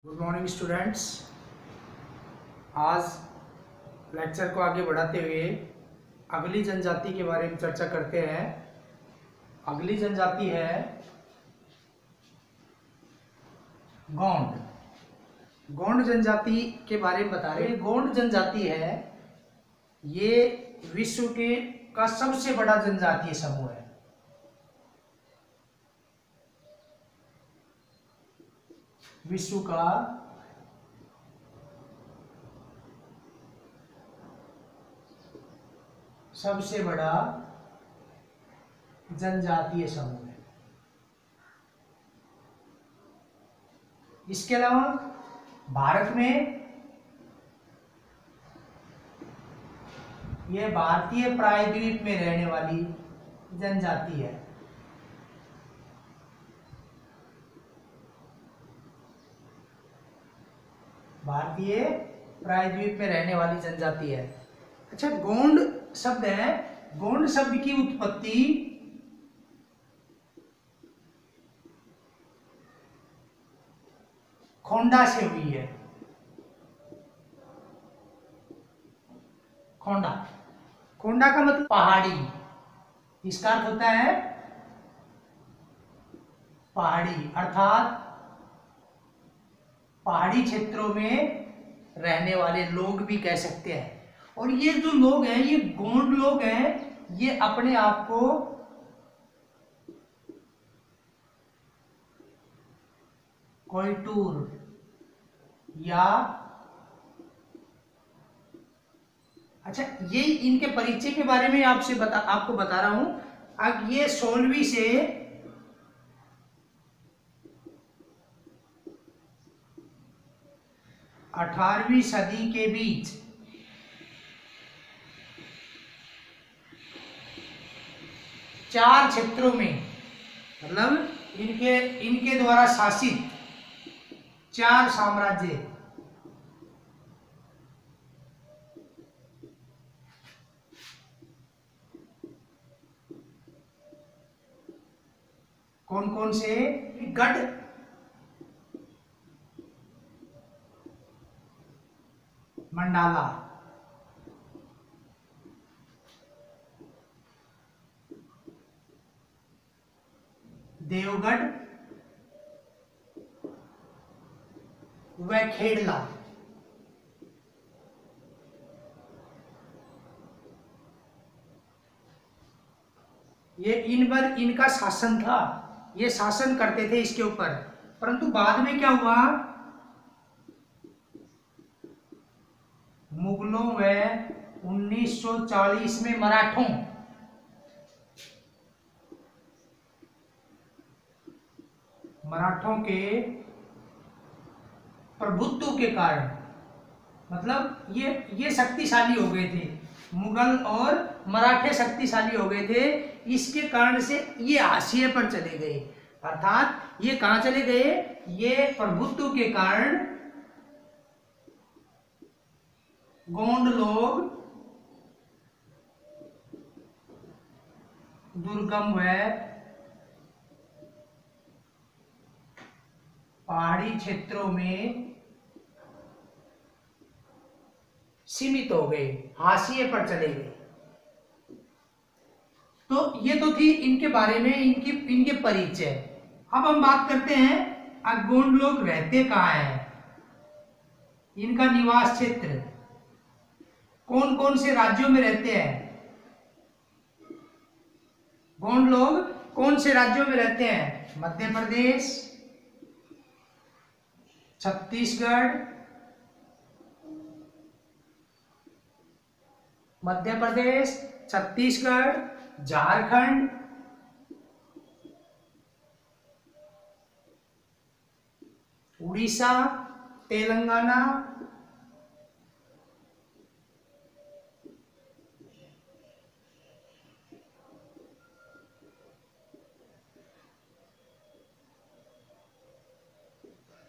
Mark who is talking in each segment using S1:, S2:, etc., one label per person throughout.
S1: Good morning students. आज lecture को आगे बढ़ाते हुए अगली जनजाति के बारे में चर्चा करते हैं। अगली जनजाति है गोंड। गोंड जनजाति के बारे में बता रहे हैं। गोंड जनजाति है, ये विश्व के का सबसे बड़ा जनजातीय समूह है। विश्व का सबसे बड़ा जनजातीय समूह है। इसके अलावा भारत में यह भारतीय प्रायद्वीप में रहने वाली जनजाति है। भारतीय प्रायद्वीप में रहने वाली जनजाति है। अच्छा, गोंड शब्द है। गोंड शब्द की उत्पत्ति खोंडा से हुई है। खोंडा, खोंडा का मतलब पहाड़ी। इसका अर्थ होता है पहाड़ी, अर्थात पहाड़ी क्षेत्रों में रहने वाले लोग भी कह सकते हैं। और ये जो लोग हैं, ये गोंड लोग हैं, ये अपने आप को कोयटूर या अच्छा, ये इनके परिचय के बारे में आपको बता रहा हूं। अब ये 16वीं से 18वीं सदी के बीच चार क्षेत्रों में, मतलब इनके द्वारा शासित चार साम्राज्य, कौन कौन से? गढ़, मंडाला, देवगढ़ व खेड़ला। ये इन पर इनका शासन था, ये शासन करते थे इसके ऊपर। परंतु बाद में क्या हुआ, मुगलों व 1940 में मराठों के प्रभुत्व के कारण, मतलब ये शक्तिशाली हो गए थे, मुगल और मराठे शक्तिशाली हो गए थे। इसके कारण से ये हाशिए पर चले गए। अर्थात ये कहां चले गए? ये प्रभुत्व के कारण गोंड लोग दुर्गम व पहाड़ी क्षेत्रों में सीमित हो गए, हाशिए पर चले गए। तो ये तो थी इनके बारे में इनके परिचय। अब हम बात करते हैं अब गोंड लोग रहते कहाँ हैं, इनका निवास क्षेत्र, कौन कौन से राज्यों में रहते हैं। गोंड लोग कौन से राज्यों में रहते हैं? मध्य प्रदेश, छत्तीसगढ़, मध्य प्रदेश, छत्तीसगढ़, झारखंड, उड़ीसा, तेलंगाना,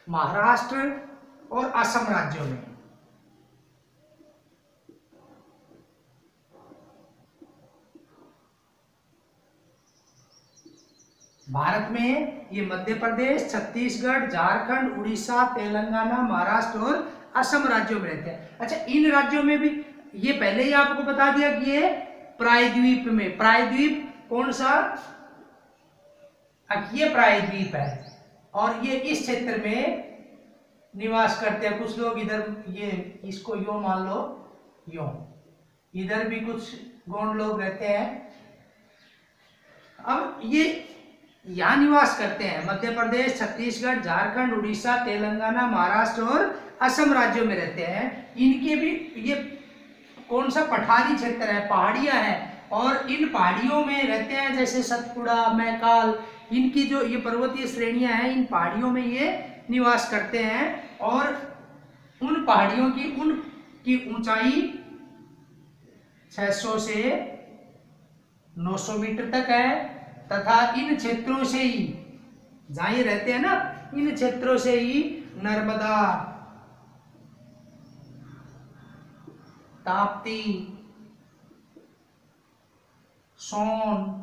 S1: महाराष्ट्र और असम राज्यों में। भारत में ये मध्य प्रदेश, छत्तीसगढ़, झारखंड, उड़ीसा, तेलंगाना, महाराष्ट्र और असम राज्यों में रहते हैं। अच्छा, इन राज्यों में भी ये पहले ही आपको बता दिया कि ये प्रायद्वीप में, प्रायद्वीप कौन सा, ये प्रायद्वीप है और ये इस क्षेत्र में निवास करते हैं। कुछ लोग इधर, ये इसको यो मान लो, यो, इधर भी कुछ गोंड लोग रहते हैं। अब ये यहाँ निवास करते हैं, मध्य प्रदेश, छत्तीसगढ़, झारखंड, उड़ीसा, तेलंगाना, महाराष्ट्र और असम राज्यों में रहते हैं। इनके भी ये कौन सा पठारी क्षेत्र है, पहाड़ियां हैं और इन पहाड़ियों में रहते हैं, जैसे सतपुड़ा, मैकाल, इनकी जो ये पर्वतीय श्रेणियां हैं, इन पहाड़ियों में ये निवास करते हैं और उन पहाड़ियों की ऊंचाई 600 से 900 मीटर तक है तथा इन क्षेत्रों से ही, जहां ये रहते हैं ना, इन क्षेत्रों से ही नर्मदा, ताप्ती, सोन,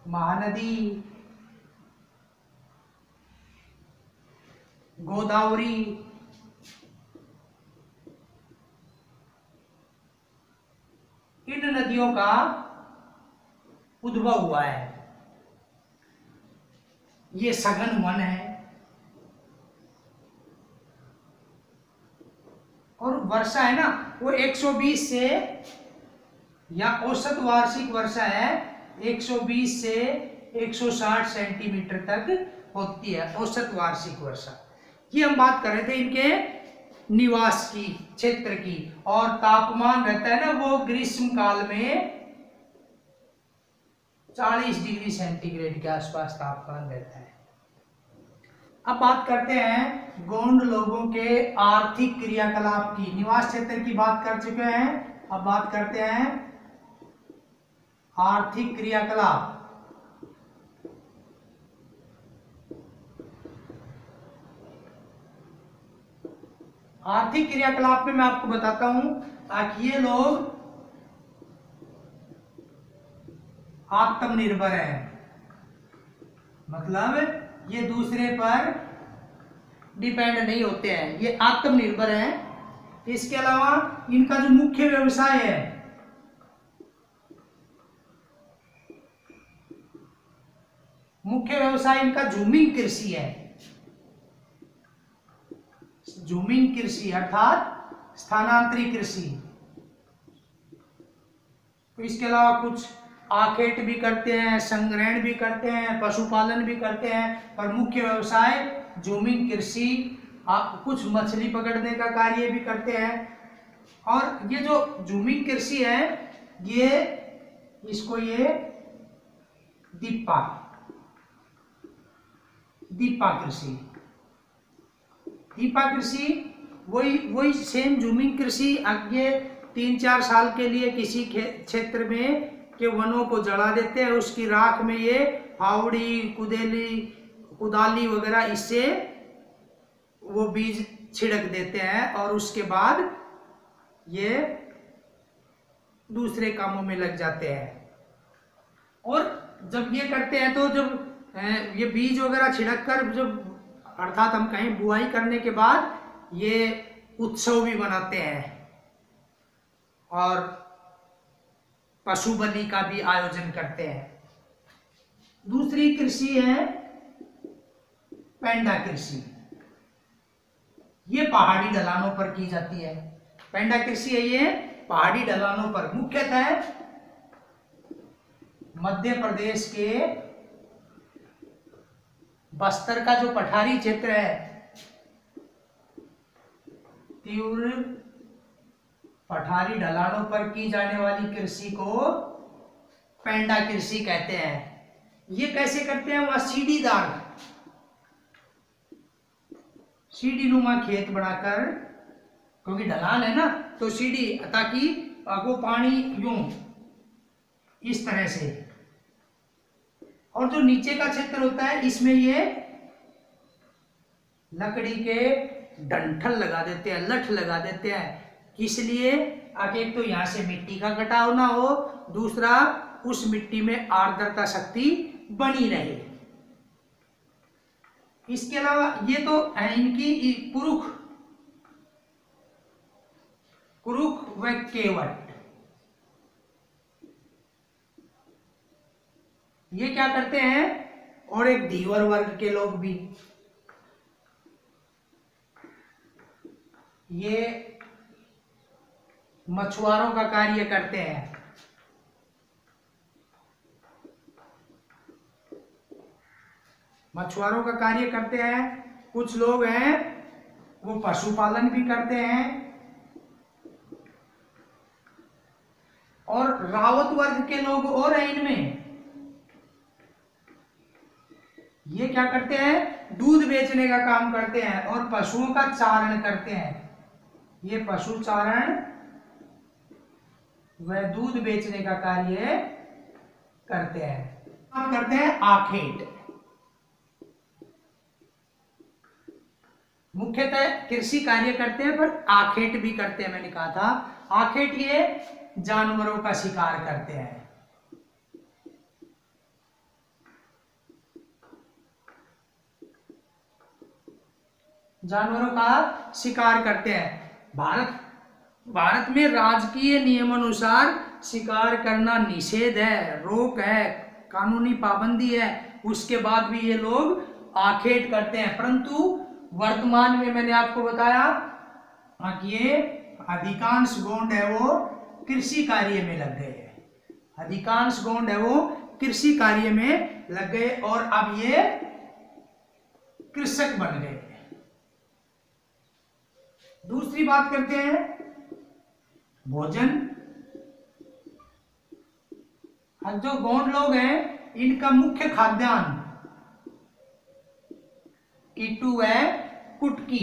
S1: महानदी, गोदावरी, इन नदियों का उद्भव हुआ है। ये सघन वन है और वर्षा है ना, वो 120 से, या औसत वार्षिक वर्षा है 120 से 160 सेंटीमीटर तक होती है, औसत वार्षिक वर्षा। ये हम बात कर रहे थे इनके निवास की, क्षेत्र की। और तापमान रहता है ना, वो ग्रीष्म काल में 40 डिग्री सेंटीग्रेड के आसपास तापमान रहता है। अब बात करते हैं गोंड लोगों के आर्थिक क्रियाकलाप की। निवास क्षेत्र की बात कर चुके हैं, अब बात करते हैं आर्थिक क्रियाकलाप। आर्थिक क्रियाकलाप में मैं आपको बताता हूं कि ये लोग आत्मनिर्भर है, मतलब ये दूसरे पर डिपेंड नहीं होते हैं, ये आत्मनिर्भर हैं। इसके अलावा इनका जो मुख्य व्यवसाय है, मुख्य व्यवसाय इनका झूमिंग कृषि है। झूमिंग कृषि अर्थात स्थानांतरी कृषि। इसके अलावा कुछ आखेट भी करते हैं, संग्रहण भी करते हैं, पशुपालन भी करते हैं, पर मुख्य व्यवसाय झूमिंग कृषि। कुछ मछली पकड़ने का कार्य भी करते हैं। और ये जो झूमिंग कृषि है, ये इसको ये दीपा कृषि, दीपा कृषि वही सेम झूमिंग कृषि। ये 3-4 साल के लिए किसी क्षेत्र में के वनों को जला देते हैं, उसकी राख में ये फावड़ी, कुदाली वगैरह, इससे वो बीज छिड़क देते हैं और उसके बाद ये दूसरे कामों में लग जाते हैं। और जब ये करते हैं तो जब ये बीज वगैरह छिड़क कर, जब अर्थात हम कहीं बुआई करने के बाद ये उत्सव भी मनाते हैं और पशु बलि का भी आयोजन करते हैं। दूसरी कृषि है पेंडा कृषि। ये पहाड़ी ढलानों पर की जाती है। पेंडा कृषि है ये पहाड़ी ढलानों पर, मुख्यतः मध्य प्रदेश के बस्तर का जो पठारी क्षेत्र है, तीव्र पठारी ढलानों पर की जाने वाली कृषि को पेंडा कृषि कहते हैं। ये कैसे करते हैं? वह सीढ़ी नुमा खेत बनाकर, क्योंकि ढलान है ना, तो सीढ़ी, ताकि वो पानी यूं इस तरह से, और जो नीचे का क्षेत्र होता है इसमें ये लकड़ी के डंठल लगा देते हैं, लठ लगा देते हैं। किस लिए? एक तो यहाँ से मिट्टी का कटाव ना हो, दूसरा उस मिट्टी में आर्द्रता शक्ति बनी रहे। इसके अलावा ये तो है इनकी पुरुष, कुरुख व केवट, ये क्या करते हैं, और एक धीवर वर्ग के लोग भी, ये मछुआरों का कार्य करते हैं। मछुआरों का कार्य करते हैं। कुछ लोग हैं वो पशुपालन भी करते हैं, और रावत वर्ग के लोग और हैं इनमें, ये क्या करते हैं, दूध बेचने का काम करते हैं और पशुओं का चारण करते हैं। ये पशु चारण व दूध बेचने का कार्य करते हैं। काम करते हैं आखेट, मुख्यतः कृषि कार्य करते हैं पर आखेट भी करते हैं। मैंने कहा था आखेट ये जानवरों का शिकार करते हैं। जानवरों का शिकार करते हैं। भारत में राजकीय नियमानुसार शिकार करना निषेध है, रोक है, कानूनी पाबंदी है। उसके बाद भी ये लोग आखेट करते हैं, परंतु वर्तमान में मैंने आपको बताया कि ये अधिकांश गोंड है वो कृषि कार्य में लग गए हैं। अधिकांश गोंड है वो कृषि कार्य में लग गए और अब ये कृषक बन गए। दूसरी बात करते हैं भोजन। अब जो गोंड लोग हैं इनका मुख्य खाद्यान्न कीटू है, कुटकी।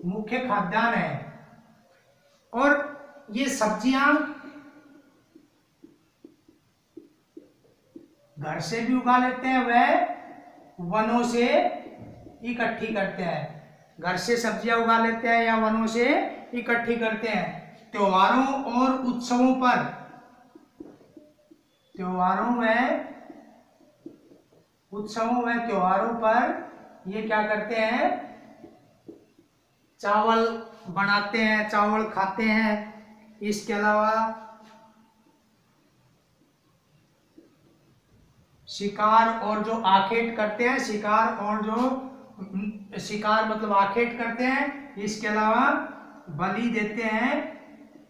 S1: मुख्य खाद्यान्न है, और ये सब्जियां घर से भी उगा लेते हैं, वह वनों से इकट्ठी करते हैं। घर से सब्जियां उगा लेते हैं या वनों से इकट्ठी करते हैं। त्योहारों और उत्सवों पर, त्योहारों व त्योहारों पर ये क्या करते हैं, चावल बनाते हैं, चावल खाते हैं। इसके अलावा शिकार और जो आखेट करते हैं, शिकार मतलब आखेट करते हैं। इसके अलावा बलि देते हैं,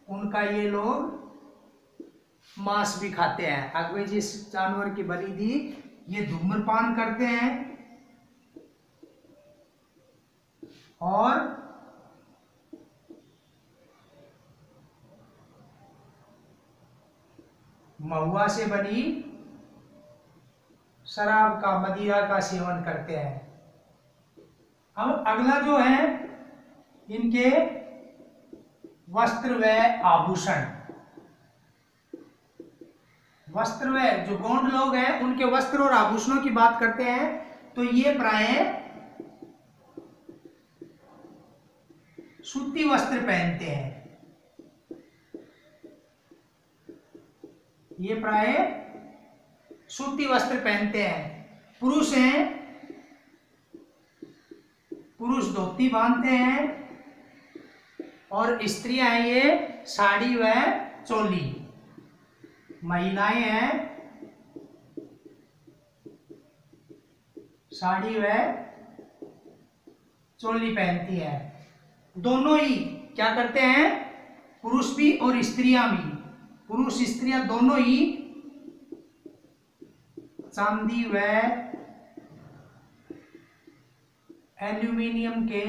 S1: उनका ये लोग मांस भी खाते हैं। अगवे जिस जानवर की बलि दी, ये धूम्रपान करते हैं और महुआ से बनी शराब का, मदिरा का सेवन करते हैं। अब अगला जो है इनके वस्त्र व आभूषण। वस्त्र व जो गोंड लोग हैं उनके वस्त्र और आभूषणों की बात करते हैं तो ये प्राय सूती वस्त्र पहनते हैं। ये प्राय सूती वस्त्र पहनते हैं। पुरुष हैं, पुरुष धोती बांधते हैं, और स्त्रियां हैं ये साड़ी व चोली। महिलाएं हैं साड़ी व चोली पहनती है। दोनों ही क्या करते हैं, पुरुष भी और स्त्रियां भी, पुरुष स्त्रियां दोनों ही चांदी व एल्यूमिनियम के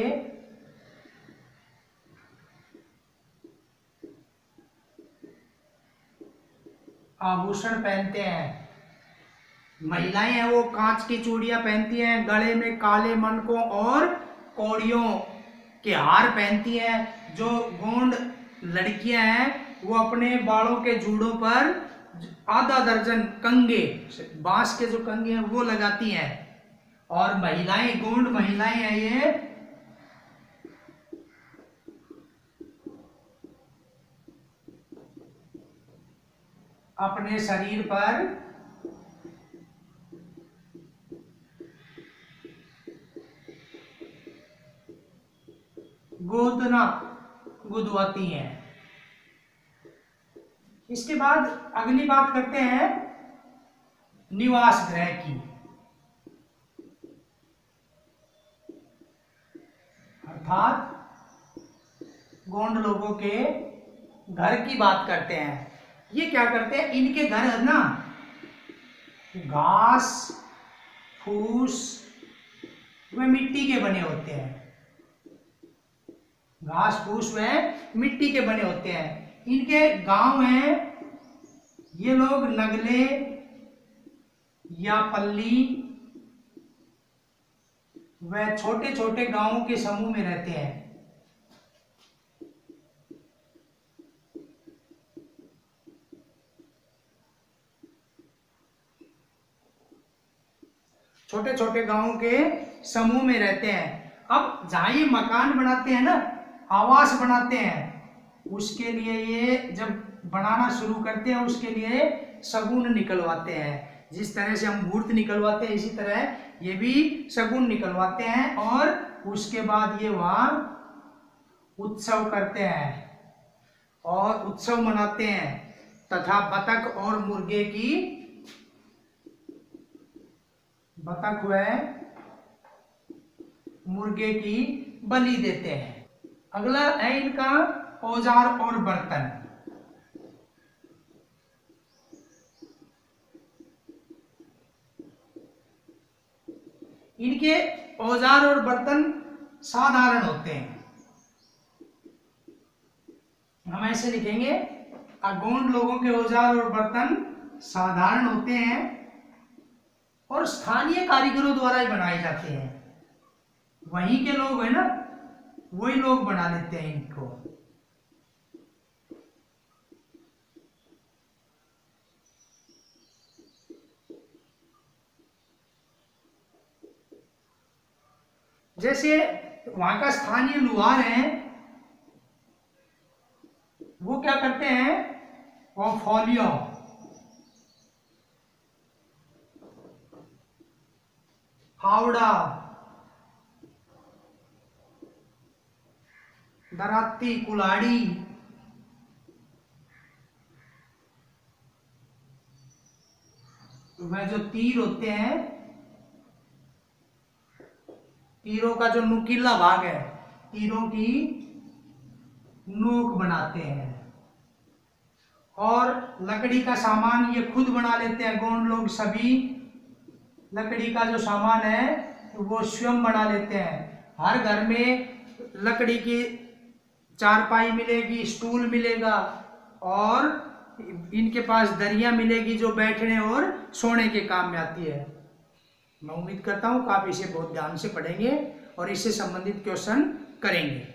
S1: आभूषण पहनते हैं। महिलाएं हैं वो कांच की चूड़ियां पहनती हैं, गले में काले मनकों और कौड़ियों के हार पहनती हैं। जो गोंड लड़कियां हैं वो अपने बालों के जूड़ों पर आधा दर्जन कंगे, बांस के जो कंगे हैं वो लगाती हैं। और महिलाएं, गोंड महिलाएं हैं ये अपने शरीर पर गोदना गुदवाती हैं। इसके बाद अगली बात करते हैं निवास गृह की, अर्थात गोंड लोगों के घर की बात करते हैं। ये क्या करते हैं, इनके घर है ना घास फूस व मिट्टी के बने होते हैं, घास फूस व मिट्टी के बने होते हैं। इनके गांव हैं, ये लोग नगले या पल्ली व छोटे छोटे गांवों के समूह में रहते हैं। छोटे छोटे गांवों के समूह में रहते हैं। अब जहां ये मकान बनाते हैं ना, आवास बनाते हैं, उसके लिए ये जब बनाना शुरू करते हैं उसके लिए शगुन निकलवाते हैं। जिस तरह से हम मुहूर्त निकलवाते हैं इसी तरह ये भी शगुन निकलवाते हैं, और उसके बाद ये वहां उत्सव करते हैं और उत्सव मनाते हैं तथा बतख और मुर्गे की, बतख व मुर्गे की बलि देते हैं। अगला है इनका औजार और बर्तन। इनके औजार और बर्तन साधारण होते हैं। हम ऐसे लिखेंगे, गोंड लोगों के औजार और बर्तन साधारण होते हैं और स्थानीय कारीगरों द्वारा ही बनाए जाते हैं। वहीं के लोग है ना, वही लोग बना लेते हैं इनको। जैसे वहां का स्थानीय लुहार है, वो क्या करते हैं, वो फॉलियो, फावड़ा, दराती, कुल्हाड़ी, वह जो तीर होते हैं, तीरों का जो नुकीला भाग है, तीरों की नोक बनाते हैं। और लकड़ी का सामान ये खुद बना लेते हैं गोंड लोग। सभी लकड़ी का जो सामान है वो स्वयं बना लेते हैं। हर घर में लकड़ी की चारपाई मिलेगी, स्टूल मिलेगा, और इनके पास दरिया मिलेगी जो बैठने और सोने के काम में आती है। मैं उम्मीद करता हूँ कि आप इसे बहुत ध्यान से पढ़ेंगे और इससे संबंधित क्वेश्चन करेंगे।